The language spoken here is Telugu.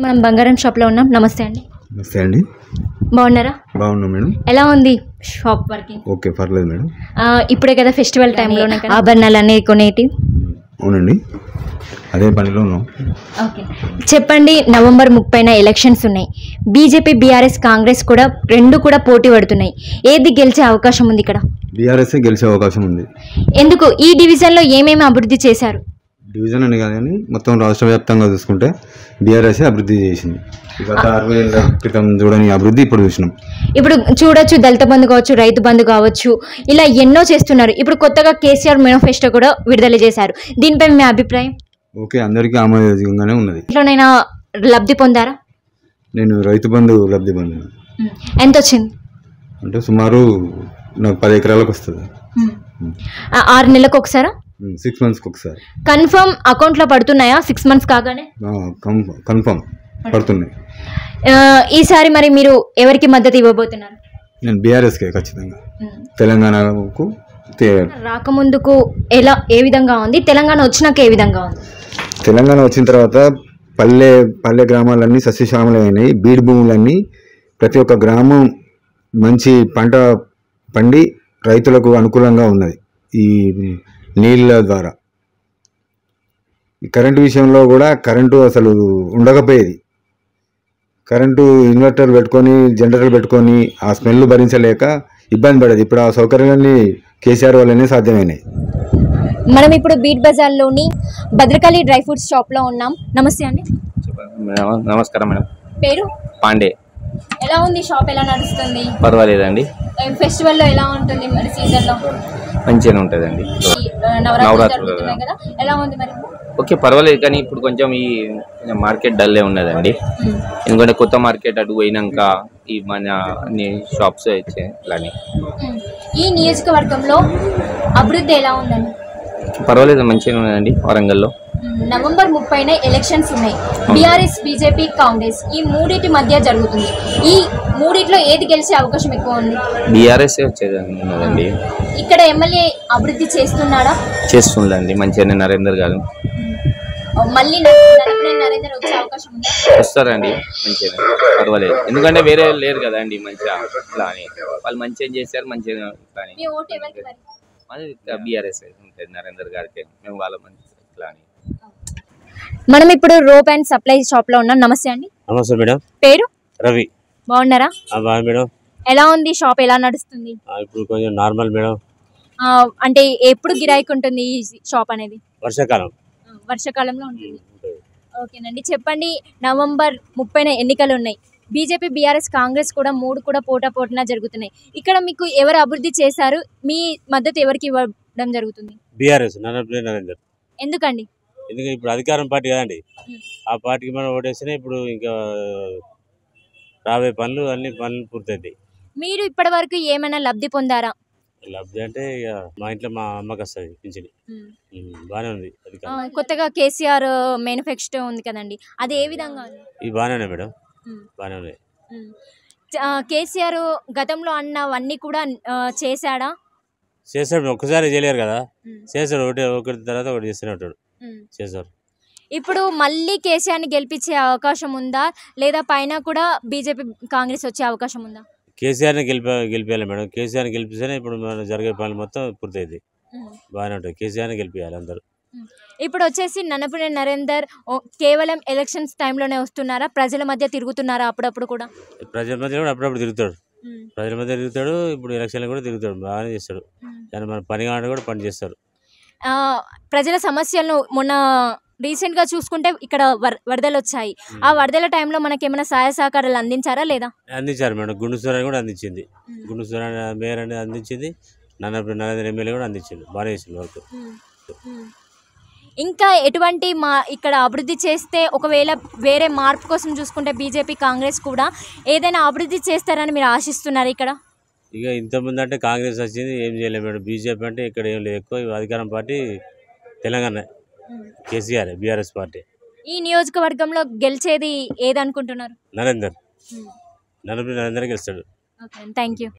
మనం బంగారం షాప్లో ఉన్నాం. నమస్తే అండి. నమస్తే అండి. బాగున్నారా? బాగున్నాం మేడం. ఎలా ఉంది షాప్ వర్కింగ్? ఓకే, పర్లేదు మేడం. ఇప్పుడే కదా ఫెస్టివల్ టైంలోనే ఆభరణాలు అనేవి కొనేటి. అవునండి, అదే పనిలో ఉన్నాం. ఓకే, చెప్పండి. నవంబర్ 30న ఎలక్షన్స్ ఉన్నాయి. బీజేపీ, బీఆర్ఎస్, కాంగ్రెస్ కూడా రెండు కూడా పోటీ పడుతున్నాయి. ఏది గెలిచే అవకాశం ఉంది ఇక్కడ? బీఆర్ఎస్ గెలిచే అవకాశం ఉంది. ఎందుకు? ఈ డివిజన్లో ఏమేమి అభివృద్ధి చేశారు? డివిజన్ అని కాదు కానీ మొత్తం రాష్ట్ర వ్యాప్తంగా చూసుకుంటే బీఆర్ఎస్ అభివృద్ధి చేసింది. గత 60 ఏళ్ళ క్రితం చూడని అభివృద్ధి ఇప్పుడు చూసినాం. ఇప్పుడు చూడొచ్చు, దళిత బంధు కావచ్చు, రైతు బంధు కావచ్చు, ఇలా ఎన్నో చేస్తున్నారు. ఇప్పుడు కొత్తగా కేసీఆర్ మేనిఫెస్టో కూడా విడుదల చేశారు. దీనిపై మీ అభిప్రాయం? ఓకే, అందరికీ ఆమోదయోగ్యంగానే ఉన్నది. ఇంట్లోనైనా లబ్ధి పొందారా? నేను రైతు బంధు లబ్ధి పొందాను. ఎంత వచ్చింది? అంటే సుమారు నాకు 10 ఎకరాలకు వస్తుంది. 6 నెలలకు ఒకసారా? 6 మంత్స్కి ఒకసారి. కన్ఫర్మ్ అకౌంట్లో పడుతున్నాయా 6 మంత్స్ కాగానే? కన్ఫర్మ్ పడుతున్నాయి. ఈసారి మరి మీరు ఎవరికి మద్దతు ఇవ్వబోతున్నారు? నేను బీఆర్ఎస్కే ఖచ్చితంగా. తెలంగాణకు రాకముందుకు ఏ విధంగా ఉంది, తెలంగాణ వచ్చినాక ఏ విధంగా ఉంది? తెలంగాణ వచ్చిన తర్వాత పల్లె గ్రామాలన్నీ సస్యశ్యామలమైనాయి. బీడు భూములన్నీ ప్రతి ఒక్క గ్రామం మంచి పంట పండి రైతులకు అనుకూలంగా ఉన్నది ఈ నీళ్ళ ద్వారా. ఈ కరెంటు విషయంలో కూడా కరెంటు అసలు ఉండకపోయేది. కరెంటు ఇన్వర్టర్ పెట్టుకొని జనరేటర్ పెట్టుకొని ఆ స్మెల్ భరించలేక ఇబ్బంది పడేది. ఇప్పుడు ఆ సౌకర్యాలన్నీ కేసీఆర్ వల్లనే సాధ్యమైనాయి. మనం ఇప్పుడు బీట్ బజార్లోని భద్రకాళి డ్రై ఫ్రూట్స్ షాప్లో ఉన్నాం. నమస్తే అండి. నమస్కారం మేడం. పేరు? పాండే. ఎలా ఉంది షాప్? ఎలా నడుస్తుంది? పర్వాలేదండి. ఫెస్టివల్లో ఎలా ఉంటుంది మరి? సీజన్లో మంచిగానే ఉంటుందండి. నవరాత్రులు కదా, ఎలా ఉంది మరి? ఓకే, పర్వాలేదు. కానీ ఇప్పుడు కొంచెం ఈ మార్కెట్ డల్లే ఉన్నదండి. ఎందుకంటే కొత్త మార్కెట్ అటు పోయినాక ఈ మన అన్ని షాప్స్ వచ్చాయి. అలానే ఈ నియోజకవర్గంలో అభివృద్ధి ఎలా ఉందండి? పర్వాలేదు, మంచిగా ఉన్నదండి. వరంగల్లో నవంబర్ 30న ఎలక్షన్స్ ఉన్నాయి. బీఆర్ఎస్, బీజేపీ, కాంగ్రెస్ ఈ మూడింటి మధ్య జరుగుతుంది. ఈ మూడిట్లో ఏది గెలిచే అవకాశం ఎక్కువ ఉంది? బీఆర్ఎస్ వచ్చేది ఉన్నదండి. ఇక్కడ ఎమ్మెల్యే అభివృద్ధి చేస్తున్నాడా? చేస్తుందండి మంచిగానే. నరేందర్ గారు మళ్ళీ నరేందర్ వచ్చే అవకాశం ఉంది? వస్తారండి. మంచిగా పర్వాలేదు. ఎందుకంటే వేరే లేరు కదా అండి. మంచిగా ఇట్లా అని వాళ్ళు మంచిగా చేశారు. మంచిగా బీఆర్ఎస్ ఉంటుంది నరేందర్ గారికి. మేము వాళ్ళ మంచి ఇట్లా అని. మనం ఇప్పుడు రోప్ అండ్ సప్లై షాప్ లో ఉన్నాం. నమస్తే అండి. నమస్తే మేడం. పేరు? రవి. బాగున్నారా? బాగుంది మేడం. ఎలా ఉంది షాప్? ఎలా నడుస్తుంది? ఇప్పుడు కొంచెం నార్మల్ మేడం. అంటే ఎప్పుడు గిరాకీ ఉంటుంది ఈ షాప్ అనేది? వర్షాకాలంలో ఉంటుంది. ఓకేనండి, చెప్పండి. నవంబర్ 30న ఎన్నికలు ఉన్నాయి. బీజేపీ, బీఆర్ఎస్, కాంగ్రెస్ కూడా మూడు కూడా పోటాపోటీనా జరుగుతున్నాయి. ఇక్కడ మీకు ఎవరు అభివృద్ధి చేశారు? మీ మద్దతు ఎవరికి ఇవ్వడం జరుగుతుంది? బీఆర్ఎస్, నరేందర్. ఎందుకండి? ఎందుకంటే ఇప్పుడు అధికారం పార్టీ కదండి. ఆ పార్టీకి మనం ఓటేస్తేనే ఇప్పుడు ఇంకా రాబోయే అన్ని పనులు పూర్తయితాయి. మీరు ఇప్పటి వరకు ఏమైనా లబ్ధి పొందారా? లబ్ధి అంటే ఇక మా ఇంట్లో మా అమ్మకి వస్తుంది పింఛని. బాగానే ఉంది. కొత్తగా కేసీఆర్ మేనిఫెస్టో ఉంది కదండి, అది ఏ విధంగా ఉంది? ఇది బాగానే ఉన్నాయి మేడం, బాగానే ఉన్నాయి. కేసీఆర్ గతంలో అన్నవన్నీ కూడా చేశాడా? చేస్తాడు. ఒక్కసారి చేయలేరు కదా, చేస్తాడు. ఒకటి తర్వాత ఒకటి చేస్తూనే ఉంటాడు. చేస్తారు. ఇప్పుడు మళ్ళీ కేసీఆర్ని గెలిపించే అవకాశం ఉందా, లేదా పైన కూడా బీజేపీ, కాంగ్రెస్ వచ్చే అవకాశం ఉందా? కేసీఆర్ని గెలిపేయాలి మేడం. కేసీఆర్ని గెలిపిస్తేనే ఇప్పుడు మన జరిగే పనులు మొత్తం పూర్తయింది. బాగానే ఉంటుంది. కేసీఆర్ని గెలిపేయాలి అందరూ. ఇప్పుడు వచ్చేసి నన్నపనేని నరేందర్ కేవలం ఎలక్షన్స్ టైంలోనే వస్తున్నారా? ప్రజల మధ్య తిరుగుతున్నారా అప్పుడప్పుడు కూడా? ప్రజల మధ్య కూడా అప్పుడప్పుడు తిరుగుతాడు. ప్రజల మధ్య తిరుగుతాడు. ఇప్పుడు ఎలక్షన్లు కూడా తిరుగుతాడు. బాగానే చేస్తాడు. దాన్ని మన పని కావాలంటే కూడా పని చేస్తారు. ప్రజల సమస్యలను మొన్న రీసెంట్గా చూసుకుంటే ఇక్కడ వరదలు వచ్చాయి. ఆ వరదల టైంలో మనకి ఏమైనా సహాయ సహకారాలు అందించారా లేదా? అందించారు మేడం. గుండు సూరాన్ని కూడా అందించింది. గుండు సూరాన్ని మేయర్ అనేది అందించింది. నరేంద్ర ఎమ్మెల్యే కూడా అందించింది. బాగానే చేసింది వర్క్. ఇంకా ఎటువంటి ఇక్కడ అభివృద్ధి చేస్తే, ఒకవేళ వేరే మార్పు కోసం చూసుకుంటే బీజేపీ, కాంగ్రెస్ కూడా ఏదైనా అభివృద్ధి చేస్తారని మీరు ఆశిస్తున్నారు ఇక్కడ? ఇక ఇంతకుముందు అంటే కాంగ్రెస్ వచ్చింది, ఏం చేయలేదు మేడం. బీజేపీ అంటే ఇక్కడ ఏం లేదు. ఎక్కువ అధికారం party Telangana KCR, BRS party. ఈ నియోజకవర్గంలో గెలిచేది ఏదనుకుంటున్నారు? నరేందర్ గెలుస్తాడు. Thank you.